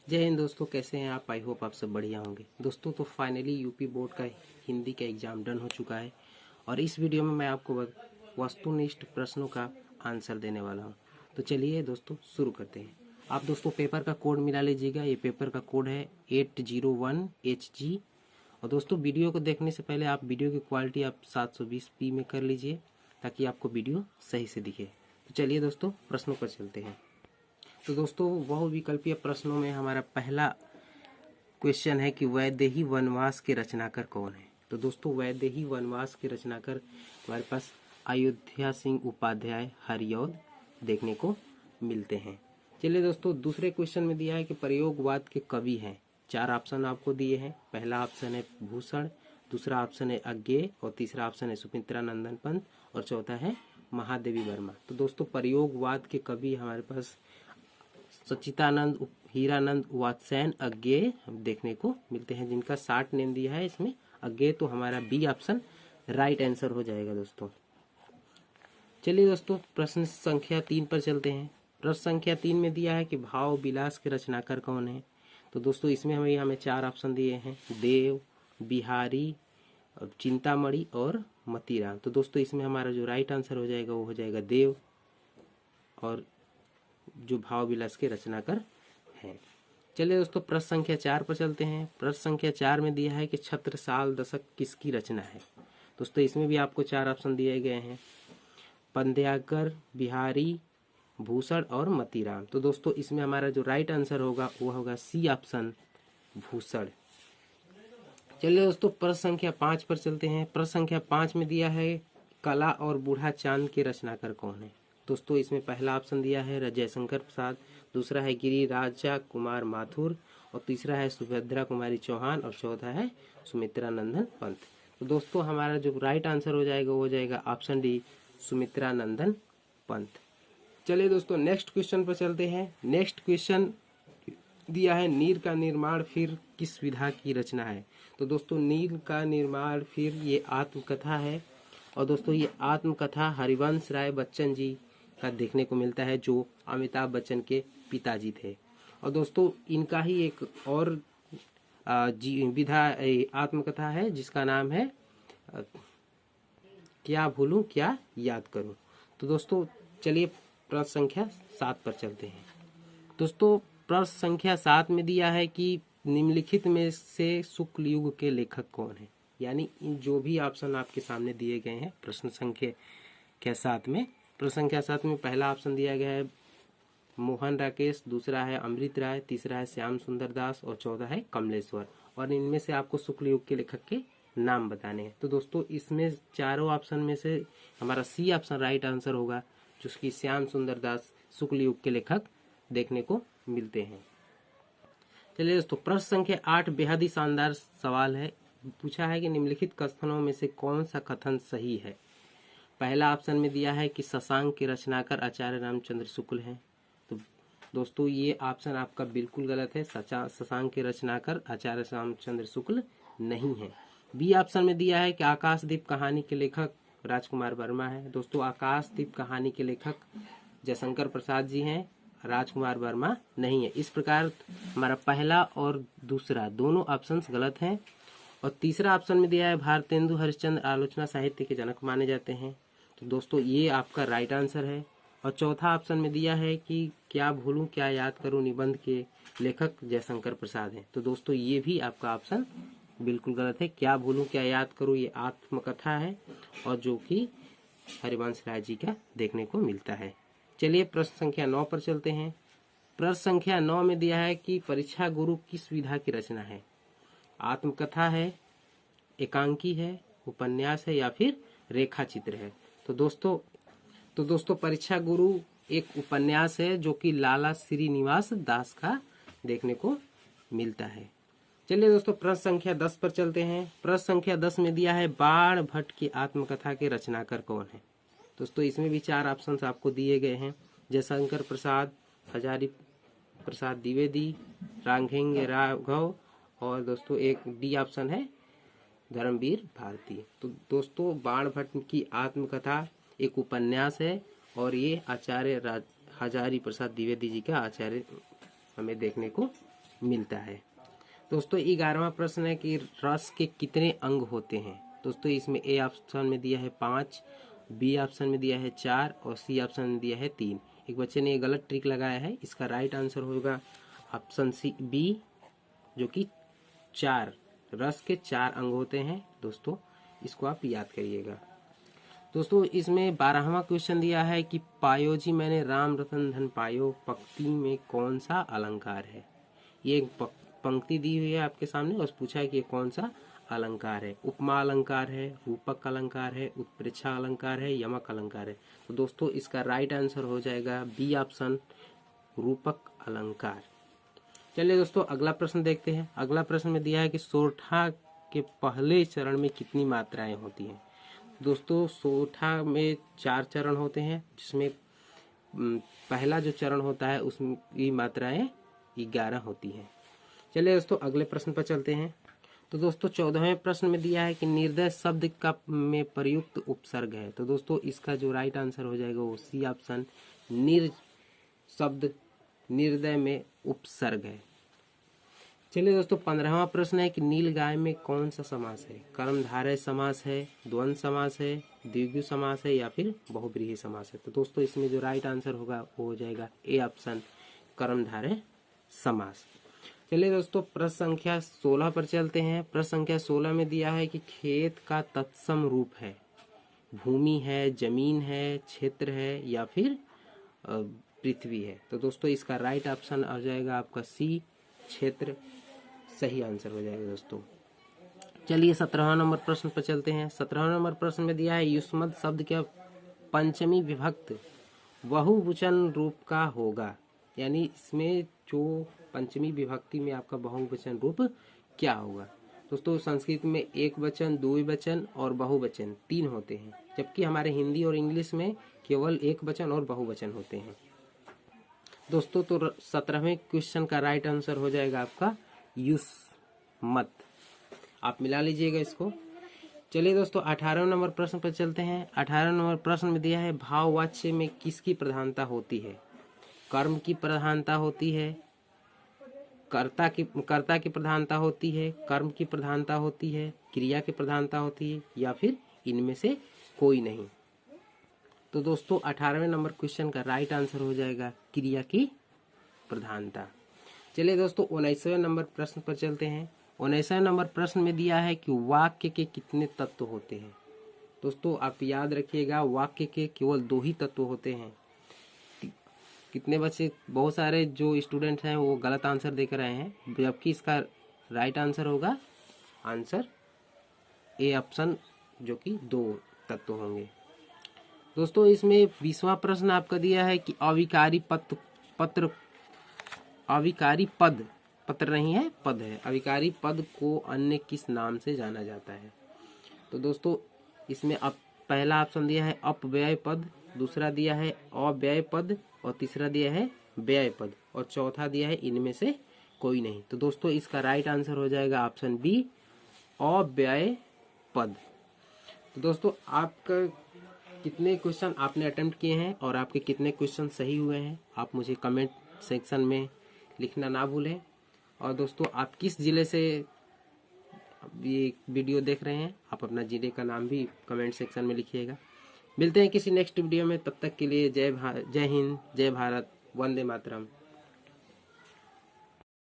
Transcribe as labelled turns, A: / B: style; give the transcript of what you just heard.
A: जय हिंद दोस्तों, कैसे हैं आप? आई होप आप सब बढ़िया होंगे। दोस्तों तो फाइनली यूपी बोर्ड का हिंदी का एग्ज़ाम डन हो चुका है और इस वीडियो में मैं आपको वस्तुनिष्ठ प्रश्नों का आंसर देने वाला हूं। तो चलिए दोस्तों शुरू करते हैं। आप दोस्तों पेपर का कोड मिला लीजिएगा। ये पेपर का कोड है 801HG। और दोस्तों वीडियो को देखने से पहले आप वीडियो की क्वालिटी आप 720p में कर लीजिए ताकि आपको वीडियो सही से दिखे। तो चलिए दोस्तों प्रश्नों पर चलते हैं। तो दोस्तों बहुविकल्पीय प्रश्नों में हमारा पहला क्वेश्चन है कि वैदेही वनवास के रचनाकार कौन है। तो दोस्तों वैदेही वनवास के रचनाकार हमारे पास अयोध्या सिंह उपाध्याय हरिऔध देखने को मिलते हैं। चलिए दोस्तों दूसरे क्वेश्चन में दिया है कि प्रयोगवाद के कवि हैं। 4 ऑप्शन आपको दिए हैं। पहला ऑप्शन है भूषण, दूसरा ऑप्शन है अज्ञेय और तीसरा ऑप्शन है सुमित्रा नंदन पंत और चौथा है महादेवी वर्मा। तो दोस्तों प्रयोगवाद के कवि हमारे पास सच्चिदानंद हीरानंद वात्स्यायन अज्ञेय देखने को मिलते हैं, जिनका शार्ट नेम दिया है इसमें अज्ञेय। तो हमारा बी ऑप्शन राइट आंसर हो जाएगा दोस्तों। चलिए दोस्तों प्रश्न संख्या 3 पर चलते हैं। प्रश्न संख्या 3 में दिया है कि भाव विलास के रचनाकार कौन है। तो दोस्तों इसमें हमें 4 ऑप्शन दिए हैं, देव, बिहारी, चिंतामणि और मतीराम। तो दोस्तों इसमें हमारा जो राइट आंसर हो जाएगा वो हो जाएगा देव, और जो भाव विलास के रचनाकार हैं। चलिए दोस्तों प्रश्न संख्या 4 पर चलते हैं। प्रश्न संख्या 4 में दिया है कि छत्रसाल दशक किसकी रचना है। दोस्तों इसमें भी आपको 4 ऑप्शन दिए गए हैं, पंद्याकर, बिहारी, भूषण और मतीराम। तो दोस्तों इसमें हमारा जो राइट आंसर होगा वो होगा सी ऑप्शन भूषण। चलिए दोस्तों प्रश्न संख्या 5 पर चलते हैं। प्रश्न संख्या 5 में दिया है कला और बूढ़ा चांद के रचनाकार कौन है। दोस्तों इसमें पहला ऑप्शन दिया है जयशंकर प्रसाद, दूसरा है गिरिराजा कुमार माथुर और तीसरा है सुभद्रा कुमारी चौहान और चौथा है सुमित्रा नंदन पंत। तो दोस्तों हमारा जो राइट आंसर हो जाएगा वो हो जाएगा ऑप्शन डी सुमित्रा नंदन पंत। चलिए दोस्तों नेक्स्ट क्वेश्चन पर चलते हैं। नेक्स्ट क्वेश्चन दिया है नीर का निर्माण फिर किस विधा की रचना है। तो दोस्तों नीर का निर्माण फिर ये आत्मकथा है और दोस्तों ये आत्मकथा हरिवंश राय बच्चन जी का देखने को मिलता है, जो अमिताभ बच्चन के पिताजी थे। और दोस्तों इनका ही एक और विधा आत्मकथा है जिसका नाम है क्या भूलूं क्या याद करूं। तो दोस्तों चलिए प्रश्न संख्या 7 पर चलते हैं। दोस्तों प्रश्न संख्या 7 में दिया है कि निम्नलिखित में से शुक्ल युग के लेखक कौन है। यानी इन जो भी ऑप्शन आपके सामने दिए गए हैं प्रश्न संख्या 7 में, प्रश्न संख्या 7 में पहला ऑप्शन दिया गया है मोहन राकेश, दूसरा है अमृत राय, तीसरा है श्याम सुंदर दास और चौथा है कमलेश्वर। और इनमें से आपको शुक्ल युग के लेखक के नाम बताने हैं। तो दोस्तों इसमें चारों ऑप्शन में से हमारा सी ऑप्शन राइट आंसर होगा, जिसकी श्याम सुंदर दास शुक्ल युग के लेखक देखने को मिलते हैं। चलिए दोस्तों प्रश्न संख्या 8 बेहद ही शानदार सवाल है। पूछा है कि निम्नलिखित कथनों में से कौन सा कथन सही है। पहला ऑप्शन में दिया है कि शशांक के रचनाकार आचार्य रामचंद्र शुक्ल हैं। तो दोस्तों ये ऑप्शन आपका बिल्कुल गलत है। शशांक के रचनाकार आचार्य रामचंद्र शुक्ल नहीं है। बी ऑप्शन में दिया है कि आकाशदीप कहानी के लेखक राजकुमार वर्मा है। दोस्तों आकाशदीप कहानी के लेखक जयशंकर प्रसाद जी हैं, राजकुमार वर्मा नहीं है। इस प्रकार हमारा पहला और दूसरा दोनों ऑप्शंस गलत हैं। और तीसरा ऑप्शन में दिया है भारतेंदु हरिश्चंद्र आलोचना साहित्य के जनक माने जाते हैं। तो दोस्तों ये आपका राइट आंसर है। और चौथा ऑप्शन में दिया है कि क्या भूलूं क्या याद करूं निबंध के लेखक जयशंकर प्रसाद हैं। तो दोस्तों ये भी आपका ऑप्शन बिल्कुल गलत है। क्या भूलूं क्या याद करूं ये आत्मकथा है और जो कि हरिवंश राय जी का देखने को मिलता है। चलिए प्रश्न संख्या 9 पर चलते हैं। प्रश्न संख्या 9 में दिया है कि परीक्षा गुरु किस विधा की रचना है। आत्मकथा है, एकांकी है, उपन्यास है या फिर रेखा चित्र है। तो दोस्तों परीक्षा गुरु एक उपन्यास है जो कि लाला श्रीनिवास दास का देखने को मिलता है। चलिए दोस्तों प्रश्न संख्या 10 पर चलते हैं। प्रश्न संख्या 10 में दिया है बाण भट्ट की आत्मकथा के रचनाकार कौन है। दोस्तों इसमें भी 4 ऑप्शन आपको दिए गए हैं, जयशंकर प्रसाद, हजारी प्रसाद द्विवेदी, राघवेंद्र राघव और दोस्तों एक डी ऑप्शन है धर्मवीर भारती। तो दोस्तों बाण भट्ट की आत्मकथा एक उपन्यास है और ये आचार्य हजारी प्रसाद द्विवेदी जी का आचार्य हमें देखने को मिलता है। दोस्तों 11वां प्रश्न है कि रस के कितने अंग होते हैं। दोस्तों इसमें ए ऑप्शन में दिया है 5, बी ऑप्शन में दिया है 4 और सी ऑप्शन में दिया है 3। एक बच्चे ने ये गलत ट्रिक लगाया है, इसका राइट आंसर होगा ऑप्शन सी बी, जो कि 4, रस के 4 अंग होते हैं। दोस्तों इसको आप याद करिएगा। दोस्तों इसमें 12वां क्वेश्चन दिया है कि पायो जी मैंने राम रतन धन पायो पंक्ति में कौन सा अलंकार है। ये एक पंक्ति दी हुई है आपके सामने और पूछा है कि ये कौन सा अलंकार है। उपमा अलंकार है, रूपक अलंकार है, उत्प्रेक्षा अलंकार है, यमक अलंकार है। तो दोस्तों इसका राइट आंसर हो जाएगा बी ऑप्शन, रूपक अलंकार। चलिए दोस्तों अगला प्रश्न देखते हैं। अगला प्रश्न में दिया है कि सोरठा के पहले चरण में कितनी मात्राएं होती हैं। दोस्तों सोरठा में 4 चरण होते हैं, जिसमें पहला जो चरण होता है उसकी मात्राएं 11 होती हैं। चलिए दोस्तों अगले प्रश्न पर चलते हैं। तो दोस्तों 14वें प्रश्न में दिया है कि निर्दय शब्द का में प्रयुक्त उपसर्ग है। तो दोस्तों इसका जो राइट आंसर हो जाएगा वो सी ऑप्शन, निर शब्द निर्दय में उपसर्ग है। चलिए दोस्तों 15वां प्रश्न है कि नीलगाय में कौन सा समास है। कर्मधारय समास है, द्वंद्व समास है, द्विगु समास है या फिर बहुव्रीहि समास है। तो दोस्तों इसमें जो राइट आंसर होगा वो हो जाएगा ए ऑप्शन, कर्मधारय समास। चलिए दोस्तों प्रश्न संख्या 16 पर चलते हैं। प्रश्न संख्या 16 में दिया है कि खेत का तत्सम रूप है। भूमि है, जमीन है, क्षेत्र है या फिर पृथ्वी है। तो दोस्तों इसका राइट ऑप्शन आ जाएगा आपका सी, क्षेत्र, सही आंसर हो जाएगा दोस्तों। चलिए 17वां नंबर प्रश्न पर चलते हैं। 17वां नंबर प्रश्न में दिया है युष्मद शब्द क्या पंचमी विभक्त बहुवचन रूप का होगा। यानी इसमें जो पंचमी विभक्ति में आपका बहुवचन रूप क्या होगा। दोस्तों संस्कृत में एक वचन, द्विवचन और बहुवचन 3 होते हैं, जबकि हमारे हिंदी और इंग्लिश में केवल एक वचन और बहुवचन होते हैं। दोस्तों तो 17वें क्वेश्चन का राइट आंसर हो जाएगा आपका युष्मत। आप मिला लीजिएगा इसको। चलिए दोस्तों 18वें नंबर प्रश्न पर चलते हैं। 18वें नंबर प्रश्न में दिया है भाववाच्य में किसकी प्रधानता होती है। कर्म की प्रधानता होती है, कर्ता की प्रधानता होती है, कर्म की प्रधानता होती है, क्रिया की प्रधानता होती है या फिर इनमें से कोई नहीं। तो दोस्तों 18वें नंबर क्वेश्चन का राइट आंसर हो जाएगा क्रिया की प्रधानता। चलिए दोस्तों 19वें नंबर प्रश्न पर चलते हैं। 19वें नंबर प्रश्न में दिया है कि वाक्य के कितने तत्व होते हैं। दोस्तों आप याद रखिएगा वाक्य के केवल 2 ही तत्व होते हैं। कितने बच्चे, बहुत सारे जो स्टूडेंट हैं वो गलत आंसर देकर आए हैं, जबकि इसका राइट आंसर होगा आंसर ए ऑप्शन, जो कि 2 तत्व होंगे। दोस्तों इसमें 20वां प्रश्न आपका दिया है कि अविकारी पत्र नहीं है, पद है। अविकारी पद को अन्य किस नाम से जाना जाता है। तो दोस्तों इसमें अब पहला ऑप्शन दिया है अपव्यय पद, दूसरा दिया है अव्यय पद और तीसरा दिया है व्यय पद और चौथा दिया है इनमें से कोई नहीं। तो दोस्तों इसका राइट आंसर हो जाएगा ऑप्शन बी, अव्यय पद। तो दोस्तों आपका कितने क्वेश्चन आपने अटेम्प्ट किए हैं और आपके कितने क्वेश्चन सही हुए हैं आप मुझे कमेंट सेक्शन में लिखना ना भूलें। और दोस्तों आप किस ज़िले से ये वीडियो देख रहे हैं आप अपना ज़िले का नाम भी कमेंट सेक्शन में लिखिएगा। मिलते हैं किसी नेक्स्ट वीडियो में, तब तक के लिए जय हिंद, जय भारत, वंदे मातरम।